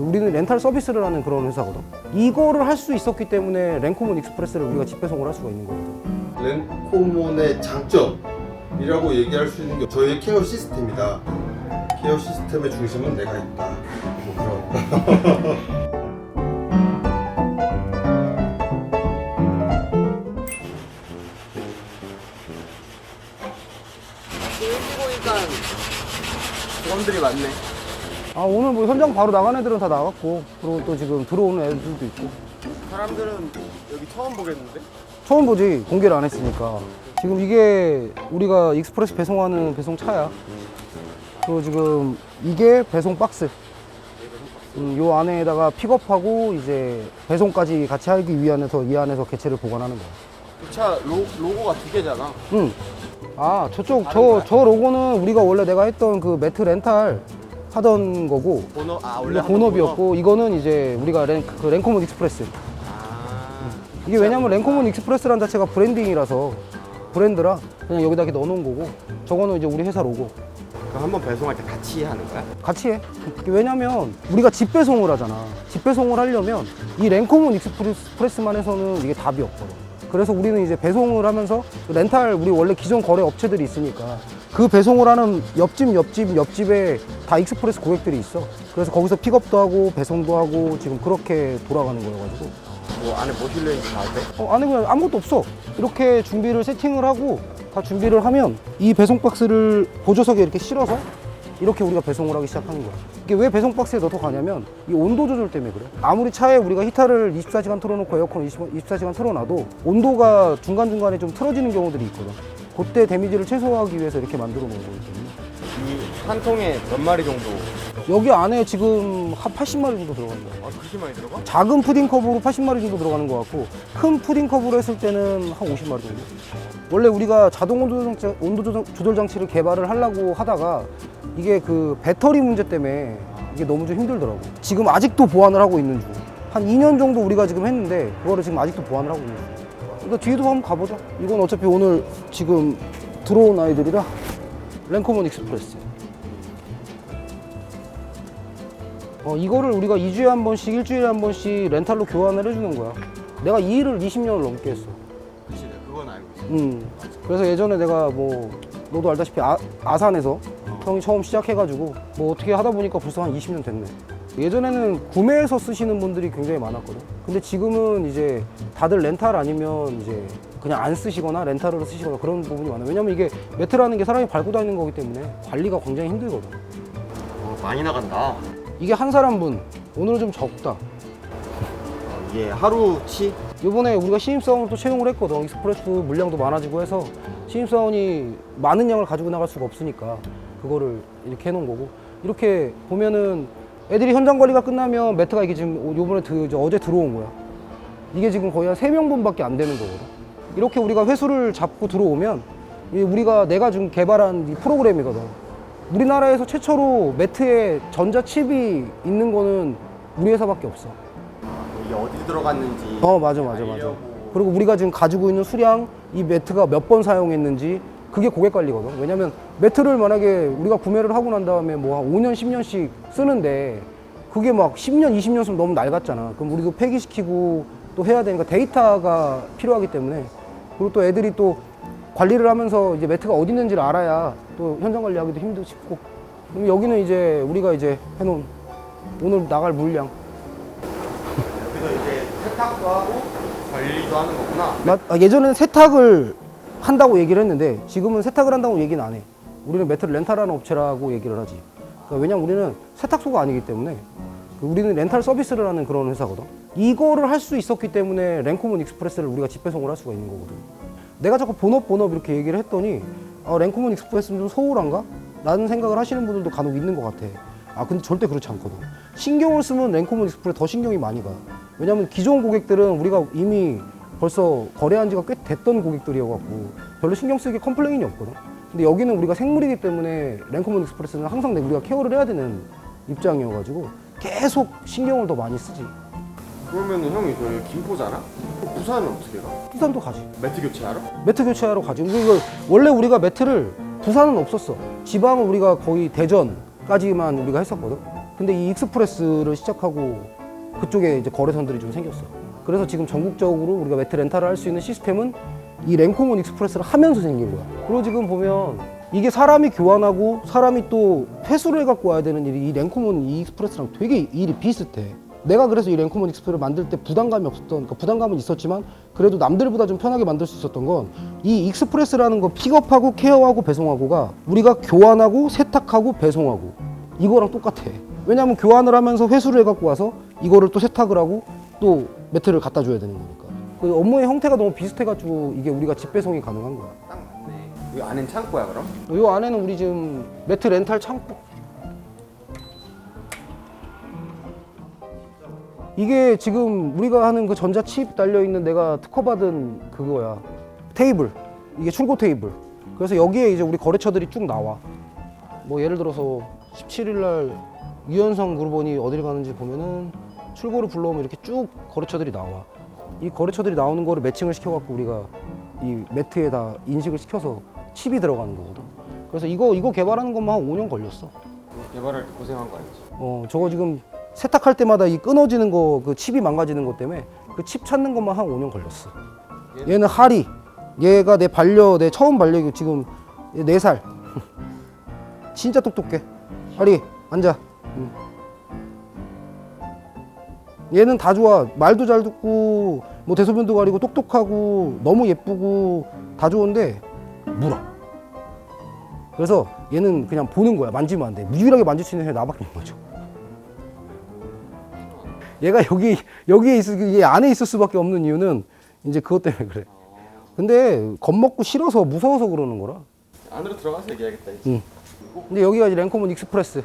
우리는 렌탈 서비스를 하는 그런 회사거든. 이거를 할 수 있었기 때문에 랭코몬 익스프레스를 우리가 직배송을 할 수가 있는 거거든. 랭코몬의 장점이라고 얘기할 수 있는 게 저희의 케어 시스템이다. 케어 시스템의 중심은 내가 있다. 뭐 그런. 일찍 오니까 직원들이 많네. 아, 오늘 뭐 현장 바로 나간 애들은 다 나갔고, 그리고 또 지금 들어오는 애들도 있고. 사람들은 여기 처음 보겠는데? 처음 보지, 공개를 안 했으니까. 지금 이게 우리가 익스프레스 배송하는 배송 차야. 그리고 지금 이게 배송 박스. 요 안에다가 픽업하고 이제 배송까지 같이 하기 위해서 이 안에서 개체를 보관하는 거야. 이 차 로고가 두 개잖아. 응. 아, 저쪽 다른 저 로고는 우리가 원래 내가 했던 그 매트 렌탈 하던 거고, 본업, 원래 이게 하던 본업이었고, 이거는 이제 우리가 그 랭코몬 익스프레스. 이게 왜냐면 랭코몬 익스프레스라는 자체가 브랜딩이라서, 브랜드라 그냥 여기다 이렇게 넣어놓은 거고, 저거는 이제 우리 회사 로고. 그럼 한번 배송할 때 같이 하는 거야? 같이 해. 왜냐면 우리가 집 배송을 하잖아. 집 배송을 하려면 이 랭코몬 익스프레스만 해서는 이게 답이 없거든. 그래서 우리는 이제 배송을 하면서 렌탈, 우리 원래 기존 거래 업체들이 있으니까 그 배송을 하는 옆집에 다 익스프레스 고객들이 있어. 그래서 거기서 픽업도 하고 배송도 하고 지금 그렇게 돌아가는 거여가지고. 뭐 안에 뭐 실려있는지 다 돼? 안에 그냥 아무것도 없어. 이렇게 준비를 세팅을 하고 다 준비를 하면 이 배송 박스를 보조석에 이렇게 실어서 이렇게 우리가 배송을 하기 시작하는 거야. 이게 왜 배송 박스에 넣어서 가냐면 이 온도 조절 때문에 그래. 아무리 차에 우리가 히터를 24시간 틀어놓고 에어컨을 24시간 틀어놔도 온도가 중간중간에 좀 틀어지는 경우들이 있거든. 그때 데미지를 최소화하기 위해서 이렇게 만들어 놓은 거기 때문에. 이 한 통에 몇 마리 정도? 여기 안에 지금 한 80마리 정도 들어간다. 아, 그렇게 많이 들어가? 작은 푸딩컵으로 80마리 정도 들어가는 것 같고, 큰 푸딩컵으로 했을 때는 한 50마리 정도. 원래 우리가 자동 온도 조절 장치를 개발을 하려고 하다가 이게 그 배터리 문제 때문에 이게 너무 좀 힘들더라고. 지금 아직도 보완을 하고 있는 중. 한 2년 정도 우리가 지금 했는데 그거를 지금 아직도 보완을 하고 있는 중. 그러니까 뒤에도 한번 가보자. 이건 어차피 오늘 지금 들어온 아이들이라 랭코몬 익스프레스. 이거를 우리가 2주에 한 번씩, 일주일에 한 번씩 렌탈로 교환을 해주는 거야. 내가 이 일을 20년을 넘게 했어. 그치, 그건 알고 있어. 그래서 예전에 내가 뭐, 너도 알다시피 아산에서 형이 처음 시작해가지고 뭐 어떻게 하다 보니까 벌써 한 20년 됐네. 예전에는 구매해서 쓰시는 분들이 굉장히 많았거든. 근데 지금은 이제 다들 렌탈 아니면 이제 그냥 안 쓰시거나 렌탈으로 쓰시거나 그런 부분이 많아요. 왜냐면 이게 매트라는 게 사람이 밟고 다니는 거기 때문에 관리가 굉장히 힘들거든. 많이 나간다. 이게 한 사람분, 오늘은 좀 적다. 이게 하루치? 이번에 우리가 신입사원을 또 채용을 했거든. 익스프레스 물량도 많아지고 해서 신입사원이 많은 양을 가지고 나갈 수가 없으니까 그거를 이렇게 해놓은 거고. 이렇게 보면은 애들이 현장 관리가 끝나면 매트가 이게 지금 요번에 어제 들어온 거야. 이게 지금 거의 한 3명분밖에 안 되는 거거든. 이렇게 우리가 회수를 잡고 들어오면 내가 지금 개발한 이 프로그램이거든. 우리나라에서 최초로 매트에 전자칩이 있는 거는 우리 회사밖에 없어. 이게 어디 들어갔는지. 맞아. 그리고 우리가 지금 가지고 있는 수량, 이 매트가 몇 번 사용했는지, 그게 고객 관리거든. 왜냐면 매트를 만약에 우리가 구매를 하고 난 다음에 뭐 한 5년, 10년씩 쓰는데 그게 막 10년, 20년 쓰면 너무 낡았잖아. 그럼 우리도 폐기시키고 또 해야 되니까 데이터가 필요하기 때문에. 그리고 또 애들이 또 관리를 하면서 이제 매트가 어디 있는지를 알아야 또 현장 관리하기도 힘들고 싶고. 그럼 여기는 이제 우리가 이제 해놓은 오늘 나갈 물량. 여기서 이제 세탁도 하고 관리도 하는 거구나. 예전에는 세탁을 한다고 얘기를 했는데 지금은 세탁을 한다고 얘기는 안 해. 우리는 매트를 렌탈하는 업체라고 얘기를 하지. 그러니까 왜냐면 우리는 세탁소가 아니기 때문에 우리는 렌탈 서비스를 하는 그런 회사거든. 이거를 할 수 있었기 때문에 랭코몬 익스프레스를 우리가 집배송을 할 수가 있는 거거든. 내가 자꾸 본업 이렇게 얘기를 했더니 랭코몬 익스프레스는 좀 소홀한가? 라는 생각을 하시는 분들도 간혹 있는 것 같아. 근데 절대 그렇지 않거든. 신경을 쓰면 랭코몬 익스프레스 더 신경이 많이 가. 왜냐면 기존 고객들은 우리가 이미 벌써 거래한 지가 꽤 됐던 고객들이어갖고 별로 신경 쓰기 컴플레인이 없거든. 근데 여기는 우리가 생물이기 때문에 랭코몬 익스프레스는 항상 우리가 케어를 해야 되는 입장이어가지고 계속 신경을 더 많이 쓰지. 그러면은 형이 저기 김포잖아? 부산은 어떻게 가? 부산도 가지. 매트 교체하러? 매트 교체하러 가지. 원래 우리가 매트를 부산은 없었어. 지방은 우리가 거의 대전까지만 우리가 했었거든. 근데 이 익스프레스를 시작하고 그쪽에 이제 거래선들이 좀 생겼어. 그래서 지금 전국적으로 우리가 매트 렌탈을 할 수 있는 시스템은 이 랭코몬 익스프레스를 하면서 생긴 거야. 그리고 지금 보면 이게 사람이 교환하고 사람이 또 회수를 해갖고 와야 되는 일이 이 랭코몬 이 익스프레스랑 되게 일이 비슷해. 내가 그래서 이 랭코몬 익스프레스를 만들 때 부담감이 없었던, 그러니까 부담감은 있었지만 그래도 남들보다 좀 편하게 만들 수 있었던 건 이 익스프레스라는 거 픽업하고 케어하고 배송하고가 우리가 교환하고 세탁하고 배송하고 이거랑 똑같아. 왜냐하면 교환을 하면서 회수를 해갖고 와서 이거를 또 세탁을 하고 또 매트를 갖다 줘야 되는 거니까. 그 업무의 형태가 너무 비슷해가지고 이게 우리가 집배송이 가능한 거야. 딱 맞네. 여기 안엔 창고야 그럼? 이 안에는 우리 지금 매트 렌탈 창고. 이게 지금 우리가 하는 그 전자칩 달려있는 내가 특허받은 그거야. 테이블. 이게 출고 테이블. 그래서 여기에 이제 우리 거래처들이 쭉 나와. 뭐 예를 들어서 17일 날 유연성 그룹원이 어디를 가는지 보면은 출고를 불러오면 이렇게 쭉 거래처들이 나와. 이 거래처들이 나오는 거를 매칭을 시켜갖고 우리가 이 매트에다 인식을 시켜서 칩이 들어가는 거거든. 그래서 이거 개발하는 것만 한 5년 걸렸어. 개발할 때 고생한 거 아니지? 저거 지금 세탁할 때마다 이 끊어지는 거, 그 칩이 망가지는 것 때문에 그 칩 찾는 것만 한 5년 걸렸어. 얘는 하리. 얘가 내 처음 반려견 지금 4살. 진짜 똑똑해. 하리, 앉아. 얘는 다 좋아. 말도 잘 듣고, 뭐 대소변도 가리고, 똑똑하고, 너무 예쁘고, 다 좋은데, 물어. 그래서 얘는 그냥 보는 거야. 만지면 안 돼. 유일하게 만질 수 있는 애 나밖에 없는 거죠. 얘가 얘 안에 있을 수밖에 없는 이유는 이제 그것 때문에 그래. 근데 겁먹고 싫어서 무서워서 그러는 거라. 안으로 들어가서 얘기하겠다 이제. 응. 근데 여기가 이제 랭코몬 익스프레스.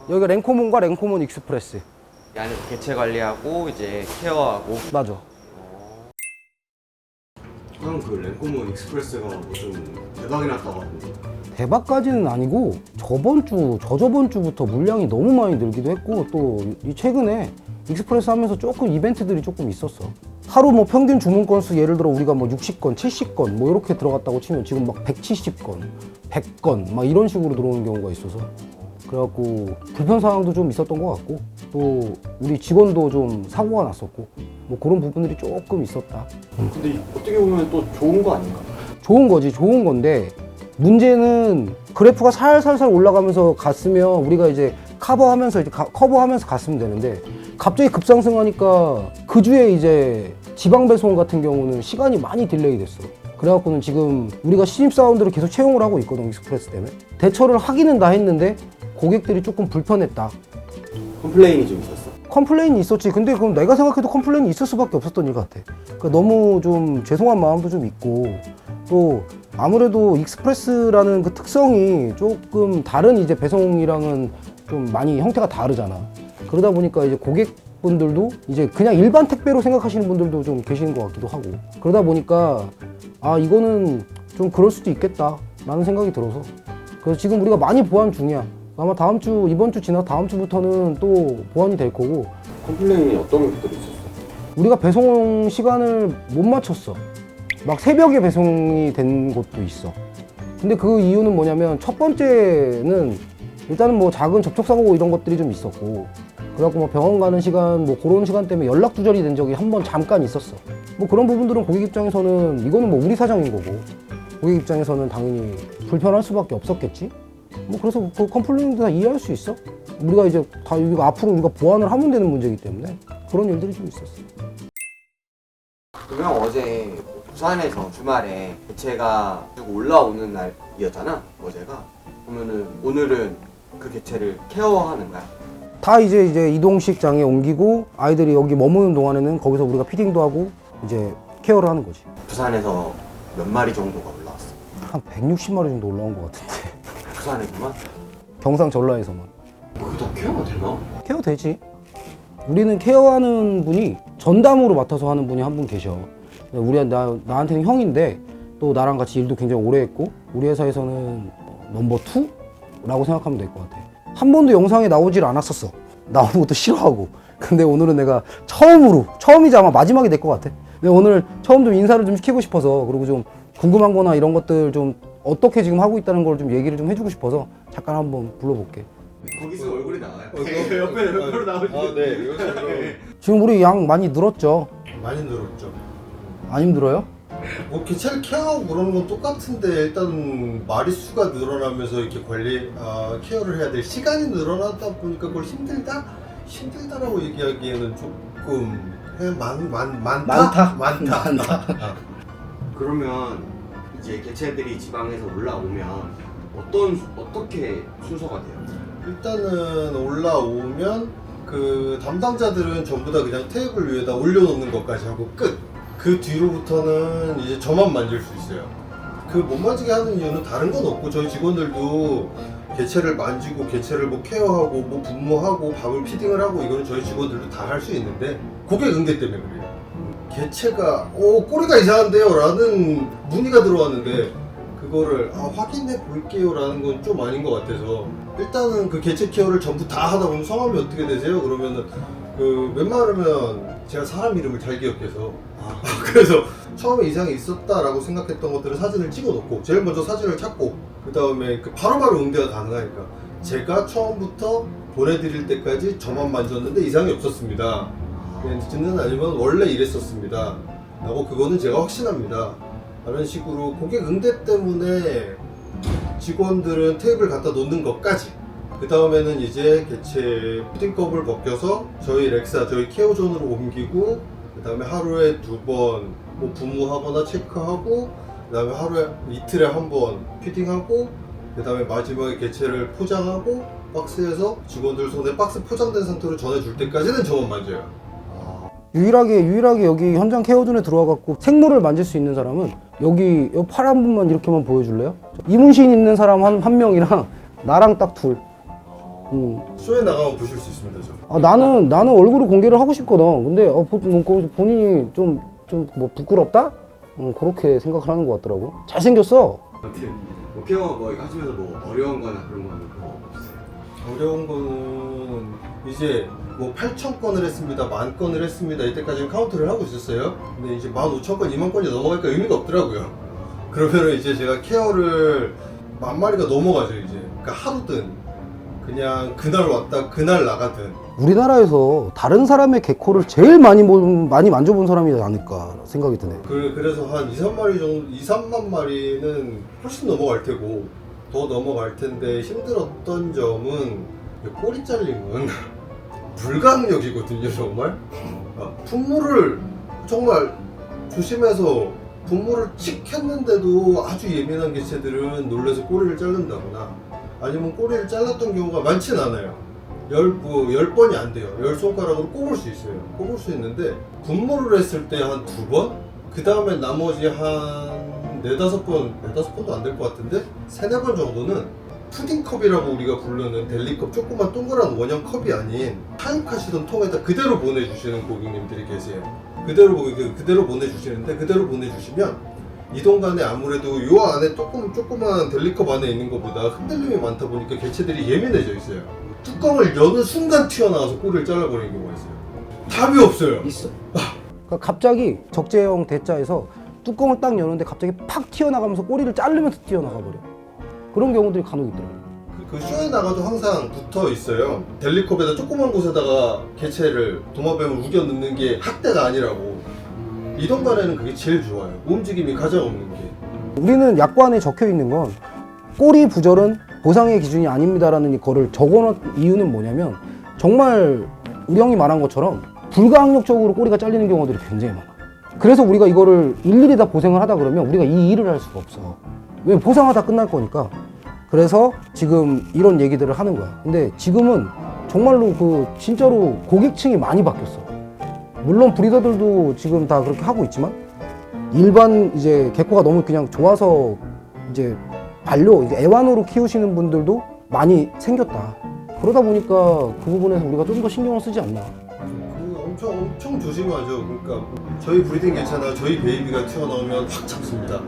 여기가 랭코몬과 랭코몬 익스프레스. 이 안에서 개체 관리하고 이제 케어하고. 맞아. 형 그 랭코몬 익스프레스가 뭐 좀 대박이 났다고 하던데. 대박까지는 아니고 저저번 주부터 물량이 너무 많이 늘기도 했고 또 이 최근에 익스프레스 하면서 조금 이벤트들이 조금 있었어. 하루 뭐 평균 주문 건수 예를 들어 우리가 뭐 60건, 70건 뭐 이렇게 들어갔다고 치면 지금 막 170건, 100건 막 이런 식으로 들어오는 경우가 있어서 그래갖고 불편 사항도 좀 있었던 것 같고 또 우리 직원도 좀 사고가 났었고 뭐 그런 부분들이 조금 있었다. 근데 어떻게 보면 또 좋은 거 아닌가? 좋은 거지, 좋은 건데 문제는 그래프가 살살살 올라가면서 갔으면 우리가 이제 커버하면서 갔으면 되는데 갑자기 급상승하니까 그 주에 이제 지방 배송 같은 경우는 시간이 많이 딜레이 됐어. 그래갖고는 지금 우리가 신입사원들을 계속 채용을 하고 있거든, 익스프레스 때문에. 대처를 하기는 다 했는데 고객들이 조금 불편했다. 컴플레인이 좀 있었어. 컴플레인이 있었지. 근데 그럼 내가 생각해도 컴플레인이 있을 수밖에 없었던 일 같아. 그러니까 너무 좀 죄송한 마음도 좀 있고 또 아무래도 익스프레스라는 그 특성이 조금 다른 이제 배송이랑은 좀 많이 형태가 다르잖아. 그러다 보니까 이제 고객분들도 이제 그냥 일반 택배로 생각하시는 분들도 좀 계시는 것 같기도 하고 그러다 보니까 아 이거는 좀 그럴 수도 있겠다 라는 생각이 들어서 그래서 지금 우리가 많이 보완 중이야. 아마 이번 주 지나 다음 주부터는 또 보완이 될 거고. 컴플레인이 어떤 것들이 있었어? 우리가 배송 시간을 못 맞췄어. 막 새벽에 배송이 된 것도 있어. 근데 그 이유는 뭐냐면 첫 번째는 일단은 뭐 작은 접촉사고 이런 것들이 좀 있었고 그래갖고 뭐 병원 가는 시간 뭐 그런 시간 때문에 연락 두절이 된 적이 한 번 잠깐 있었어. 뭐 그런 부분들은 고객 입장에서는 이거는 뭐 우리 사정인 거고 고객 입장에서는 당연히 불편할 수밖에 없었겠지. 뭐 그래서 그 컴플레인도 다 이해할 수 있어. 우리가 이제 다 이거 앞으로 우리가 보완을 하면 되는 문제이기 때문에 그런 일들이 좀 있었어. 그냥 어제 부산에서 주말에 개체가 쭉 올라오는 날이었잖아. 어제가. 그러면은 오늘은 그 개체를 케어하는 거야. 다 이제 이동식 장에 옮기고 아이들이 여기 머무는 동안에는 거기서 우리가 피딩도 하고 이제 케어를 하는 거지. 부산에서 몇 마리 정도가 올라왔어? 한 160마리 정도 올라온 것 같은데. 부산에서만? 경상 전라에서만. 그게 다 케어가 되나? 케어 되지. 우리는 케어하는 분이 전담으로 맡아서 하는 분이 한 분 계셔. 나한테는 형인데 또 나랑 같이 일도 굉장히 오래 했고 우리 회사에서는 넘버 2라고 생각하면 될 것 같아. 한 번도 영상에 나오질 않았었어. 나오는 것도 싫어하고. 근데 오늘은 내가 처음이자 아마 마지막이 될 것 같아. 근데 오늘 처음 좀 인사를 좀 시키고 싶어서 그리고 좀 궁금한 거나 이런 것들 좀 어떻게 지금 하고 있다는 걸 좀 얘기를 좀 해주고 싶어서 잠깐 한번 불러볼게. 거기서 얼굴이 나와요. 옆으로 나오시죠. 아, 네. 여기서 지금 우리 양 많이 늘었죠? 많이 늘었죠. 안 힘들어요? 뭐 개체를 케어하고 그러는 건 똑같은데 일단 마리수가 늘어나면서 이렇게 케어를 해야 될 시간이 늘어나다 보니까 그걸 힘들다라고 얘기하기에는 조금 그냥 많다. 그러면 이제 개체들이 지방에서 올라오면 어떻게 순서가 돼요? 일단은 올라오면 그 담당자들은 전부 다 그냥 테이블 위에다 올려놓는 것까지 하고 끝. 그 뒤로부터는 이제 저만 만질 수 있어요. 그 못 만지게 하는 이유는 다른 건 없고 저희 직원들도 개체를 만지고 개체를 뭐 케어하고 뭐 분무하고 밥을 피딩을 하고 이거는 저희 직원들도 다 할 수 있는데 고객 응대 때문에 그래요. 개체가 꼬리가 이상한데요 라는 문의가 들어왔는데 그거를 확인해 볼게요 라는 건 좀 아닌 것 같아서 일단은 그 개체 케어를 전부 다 하다 보면 성함이 어떻게 되세요? 그러면은 그 웬만하면 제가 사람 이름을 잘 기억해서 그래서 처음에 이상이 있었다라고 생각했던 것들을 사진을 찍어놓고 제일 먼저 사진을 찾고 그 다음에 바로바로 응대가 가능하니까 제가 처음부터 보내드릴 때까지 저만 만졌는데 이상이 없었습니다. 는 아니면 원래 이랬었습니다. 라고 그거는 제가 확신합니다. 라는 식으로 고객 응대 때문에 직원들은 테이블 갖다 놓는 것까지 그 다음에는 이제 개체 푸딩컵을 벗겨서 저희 렉사, 저희 케어존으로 옮기고 그 다음에 하루에 2번 뭐 분무하거나 체크하고 그 다음에 이틀에 한 번 피딩하고 그 다음에 마지막에 개체를 포장하고 박스에서 직원들 손에 박스 포장된 상태로 전해줄 때까지는 저만 만져요. 유일하게 여기 현장 케어존에 들어와갖고 생물을 만질 수 있는 사람은 여기 파란 분만 이렇게만 보여줄래요? 이문신 있는 사람 한 명이랑 나랑 딱 둘. 쇼에 나가면 보실 수 있습니다. 저. 나는 얼굴을 공개를 하고 싶거든. 근데 본인이 좀 뭐 부끄럽다? 그렇게 생각을 하는 것 같더라고. 잘생겼어. 뭐 케어 뭐 이거 하시면서 뭐 어려운 거나 그런 거는 없으세요? 어려운 거는 이제 뭐 8,000건을 했습니다, 10,000건을 했습니다 이때까지는 카운트를 하고 있었어요. 근데 이제 15,000건, 20,000건이 넘어가니까 의미가 없더라고요. 그러면은 이제 제가 케어를 10,000마리가 넘어가죠 이제. 그러니까 하루든 그냥 그날 왔다 그날 나가든. 우리나라에서 다른 사람의 개코를 제일 많이 만져본 사람이 아닐까 생각이 드네. 그래서 한 2, 3마리 정도, 2, 3만 마리는 훨씬 넘어갈 테고 더 넘어갈 텐데 힘들었던 점은 꼬리 잘림은 불가항력이거든요 정말. 분무를 정말 조심해서 분무를 칙 했는데도 아주 예민한 개체들은 놀라서 꼬리를 자른다거나 아니면 꼬리를 잘랐던 경우가 많진 않아요. 10번이 안 돼요. 10손가락으로 꼽을 수 있어요. 꼽을 수 있는데 분무를 했을 때 한 2번? 그 다음에 나머지 한 4-5번도 안 될 것 같은데 3-4번 정도는 푸딩컵이라고 우리가 부르는 델리컵 조그만 동그란 원형 컵이 아닌 사육하시던 통에다 그대로 보내주시는 고객님들이 계세요. 그대로 보내주시는데 그대로 보내주시면 이동간에 아무래도 요 안에 조그만 델리컵 안에 있는 것보다 흔들림이 많다 보니까 개체들이 예민해져 있어요. 뚜껑을 여는 순간 튀어나와서 꼬리를 잘라버리는 경우가 있어요. 답이 없어요. 있어. 그러니까 갑자기 적재형 대자에서 뚜껑을 딱 여는데 갑자기 팍 튀어나가면서 꼬리를 자르면서 튀어나가 버려. 그런 경우들이 간혹 있더라고요. 그 쇼에 나가도 항상 붙어 있어요. 델리컵에다 조그만 곳에다가 개체를 도마뱀을 우겨 넣는 게 학대가 아니라고. 이동간에는 그게 제일 좋아요. 움직임이 가장 없는 게. 우리는 약관에 적혀 있는 건 꼬리 부절은 보상의 기준이 아닙니다라는 거를 적어놓은 이유는 뭐냐면 정말 우리 형이 말한 것처럼 불가항력적으로 꼬리가 잘리는 경우들이 굉장히 많아. 그래서 우리가 이거를 일일이 다 보상을 하다 그러면 우리가 이 일을 할 수가 없어. 왜냐면 보상하다 끝날 거니까. 그래서 지금 이런 얘기들을 하는 거야. 근데 지금은 정말로 진짜로 고객층이 많이 바뀌었어. 물론 브리더들도 지금 다 그렇게 하고 있지만 일반 이제 개코가 너무 그냥 좋아서 이제 애완으로 키우시는 분들도 많이 생겼다. 그러다 보니까 그 부분에서 우리가 좀 더 신경을 쓰지 않나. 엄청 조심하죠. 그러니까 저희 브리딩 개체나 저희 베이비가 튀어나오면 확 잡습니다.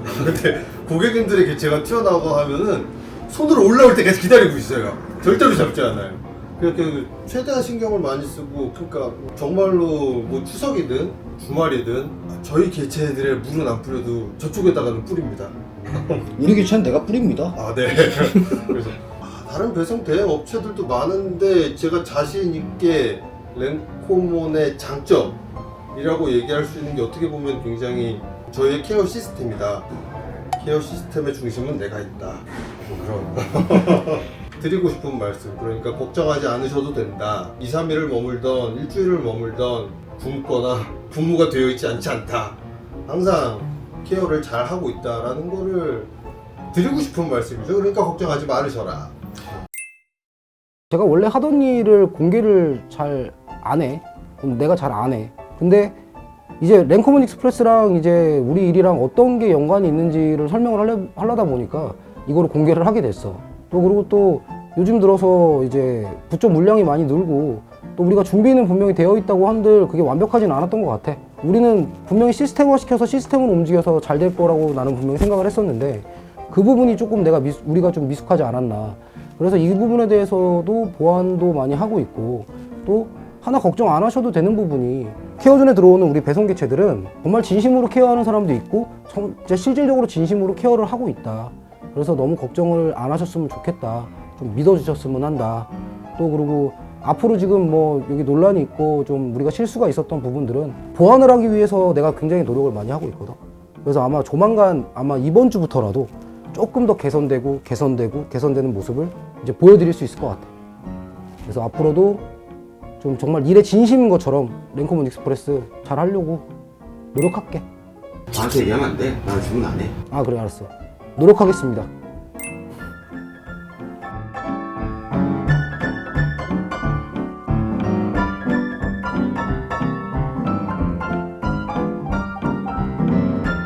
근데 고객님들의 개체가 튀어나오고 하면은 손으로 올라올 때까지 기다리고 있어요. 절대로 잡지 않아요. 그렇게 최대한 신경을 많이 쓰고, 그러니까 정말로 뭐 추석이든 주말이든 저희 개체들의 물은 안 뿌려도 저쪽에다가는 뿌립니다. 우리 개체는 내가 뿌립니다. 네. 그래서 다른 배송 대행 업체들도 많은데 제가 자신 있게 랭코몬의 장점이라고 얘기할 수 있는 게 어떻게 보면 굉장히 저희의 케어 시스템이다. 케어 시스템의 중심은 내가 있다. 그런 드리고 싶은 말씀. 그러니까 걱정하지 않으셔도 된다. 2, 3일을 머물던 일주일을 머물던 굶거나 부모가 되어 있지 않지 않다. 항상 케어를 잘 하고 있다라는 거를 드리고 싶은 말씀이죠. 그러니까 걱정하지 말으셔라. 제가 원래 하던 일을 공개를 잘 안 해. 내가 잘 안 해. 근데 이제 랭커먼 익스프레스랑 이제 우리 일이랑 어떤 게 연관이 있는지를 설명을 하려다 보니까 이거를 공개를 하게 됐어. 또 그리고 또 요즘 들어서 이제 부쪽 물량이 많이 늘고 또 우리가 준비는 분명히 되어 있다고 한들 그게 완벽하진 않았던 것 같아. 우리는 분명히 시스템화 시켜서 시스템을 움직여서 잘 될 거라고 나는 분명히 생각을 했었는데 그 부분이 조금 우리가 좀 미숙하지 않았나. 그래서 이 부분에 대해서도 보완도 많이 하고 있고 또 하나 걱정 안 하셔도 되는 부분이 케어존에 들어오는 우리 배송 개체들은 정말 진심으로 케어하는 사람도 있고 진짜 실질적으로 진심으로 케어를 하고 있다. 그래서 너무 걱정을 안 하셨으면 좋겠다. 좀 믿어주셨으면 한다. 또 그리고 앞으로 지금 뭐 여기 논란이 있고 좀 우리가 실수가 있었던 부분들은 보완을 하기 위해서 내가 굉장히 노력을 많이 하고 있거든. 그래서 아마 조만간 아마 이번 주부터라도 조금 더 개선되는 모습을 이제 보여드릴 수 있을 것 같아. 그래서 앞으로도 좀 정말 일에 진심인 것처럼 랭커먼 익스프레스 잘 하려고 노력할게. 나한테 얘기하면 안 돼. 나 주문 안 해. 아 그래 알았어. 노력하겠습니다.